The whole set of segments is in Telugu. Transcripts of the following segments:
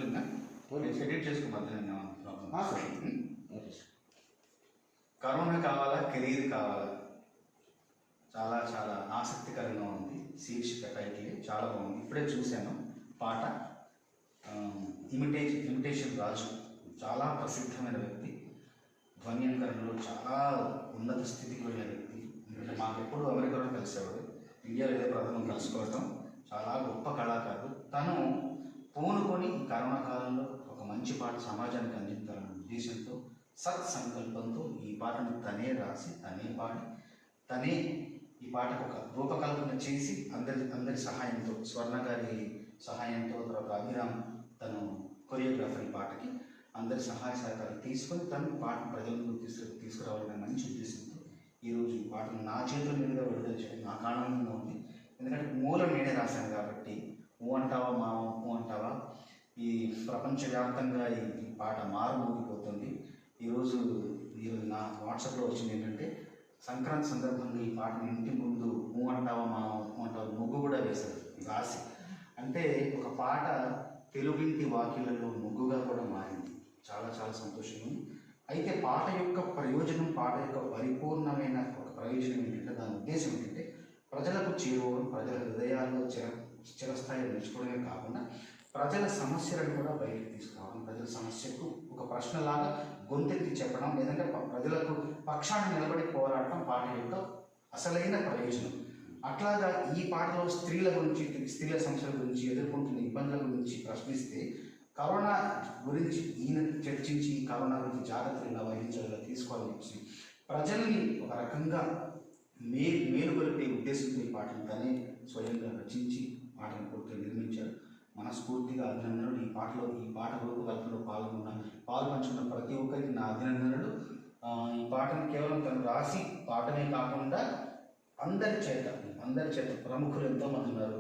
పోలిందా ఎడిట్ చేసుకోమని కరోనా కావాలా కెరీర్ కావాలా చాలా చాలా ఆసక్తికరంగా ఉంది. శీర్షిక టైటిల్ చాలా బాగుంది. ఇప్పుడే చూశాను పాట. ఇమిటేషన్ రాజు చాలా ప్రసిద్ధమైన వ్యక్తి, ధ్వన్యంకరణలో చాలా ఉన్నత స్థితికి వెళ్ళిన వ్యక్తి. ఎందుకంటే మాకెప్పుడు అమెరికాలో కలిసేవాడు, ఇండియాలో ఏదో ప్రథమం కలుసుకోవటం. చాలా గొప్ప కళాకారుడు. తను పూనుకొని ఈ కరోనా కాలంలో ఒక మంచి పాట సమాజానికి అందించాలన్న ఉద్దేశంతో, సత్సంకల్పంతో ఈ పాటను తనే రాసి, తనే పాడి, తనే ఈ పాటకు ఒక రూపకల్పన చేసి అందరి సహాయంతో, స్వర్ణ గారి సహాయంతో, తర్వాత అభిరామ్ తను కొరియోగ్రాఫర్ ఈ పాటకి అందరి సహాయ సహకారాలు తీసుకొని తను పాట ప్రజలకు తీసుకురావాలనే మంచి ఉద్దేశంతో ఈరోజు ఈ పాటను నా చేతుల మీదుగా విడుదల చేయడం నాకు ఆనందంగా ఉంది. ఎందుకంటే మూలం నేనే రాశాను కాబట్టి. ఊ అంటావా మావ ఊ అంటావా ఈ ప్రపంచవ్యాప్తంగా ఈ పాట మారుమోగిపోతుంది. ఈరోజు నా వాట్సాప్లో వచ్చింది ఏంటంటే, సంక్రాంతి సందర్భంగా ఈ పాటను ఇంటి ముందు ఊ అంటావా మావ ఊ అంటావా ముగ్గు కూడా వేశారు రాసి. అంటే ఒక పాట తెలుగింటి వాకిళ్లలో ముగ్గుగా కూడా మారింది. చాలా చాలా సంతోషంగా ఉంది. అయితే పాట యొక్క ప్రయోజనం, పాట యొక్క పరిపూర్ణమైన ఒక ప్రయోజనం ఏంటంటే, దాని ఉద్దేశం ఏంటంటే ప్రజలకు చేరువడం, ప్రజల హృదయాల్లో చిరస్థాయిలో నిలుచుకోవడమే కాకుండా ప్రజల సమస్యలను కూడా బయటకు తీసుకురావడం, ప్రజల సమస్యకు ఒక ప్రశ్నలాగా గొంతెత్తి చెప్పడం, లేదంటే ప్రజలకు పక్షాన నిలబడి పోరాడటం పాట యొక్క అసలైన ప్రయోజనం. అట్లాగా ఈ పాటలో స్త్రీల గురించి, స్త్రీల సమస్యల గురించి, ఎదుర్కొంటున్న ఇబ్బందుల గురించి ప్రశ్నిస్తే, కరోనా గురించి ఈయన చర్చించి ఈ కరోనా గురించి జాగ్రత్తలు ఎలా వహించాలో తీసుకోవాలని ప్రజల్ని ఒక రకంగా మేలుకొలిపే ఉద్దేశంతో ఈ పాటను తనే స్వయంగా రచించి పాటను పూర్తిగా నిర్మించాడు. మనస్ఫూర్తిగా అభినందనలు. ఈ పాట రూపకల్పనలో పాల్పంచుకున్న ప్రతి ఒక్కరికి నా అభినందనలు. ఈ పాటను కేవలం తను రాసి పాటనే కాకుండా అందరి చేత ప్రముఖులు ఎంతోమంది ఉన్నారు,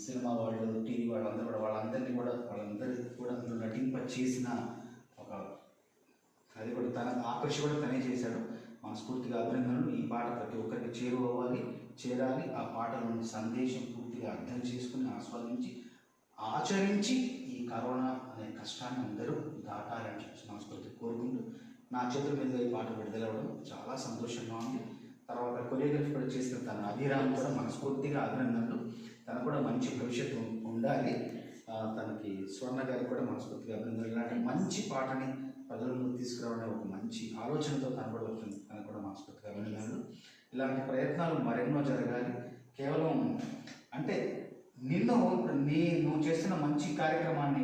సినిమా వాళ్ళు, టీవీ వాళ్ళు, వాళ్ళందరూ కూడా అందులో నటింప చేసిన ఒక అది కూడా తన ఆకర్షి కూడా తనే చేశాడు. మనస్ఫూర్తిగా అభినందనలు. ఈ పాట ప్రతి ఒక్కరికి చేరాలి. ఆ పాటలోని సందేశం పూర్తిగా అర్థం చేసుకుని, ఆస్వాదించి, ఆచరించి ఈ కరోనా అనే కష్టాన్ని అందరూ దాటాలని చెప్పి మనస్ఫూర్తి కోరుకుంటూ నా చేతుల మీద ఈ పాట విడుదలవ్వడం చాలా సంతోషంగా ఉంది. తర్వాత కొరియోగ్రఫీ కూడా చేసిన తన అభిరామ్ కూడా మనస్ఫూర్తిగా అభినందనలు. తను కూడా మంచి భవిష్యత్తు ఉండాలి. తనకి స్వర్ణ గారికి కూడా మనస్ఫూర్తిగా అభినందనలు. ఇలాంటి మంచి పాటని ప్రజలను తీసుకురావడం ఒక మంచి ఆలోచనతో కనబడవచ్చు. తనకు కూడా మనస్ఫూర్తిగా అభినందనలు. ఇలాంటి ప్రయత్నాలు మరెన్నో జరగాలి. కేవలం అంటే నువ్వు చేస్తున్న మంచి కార్యక్రమాన్ని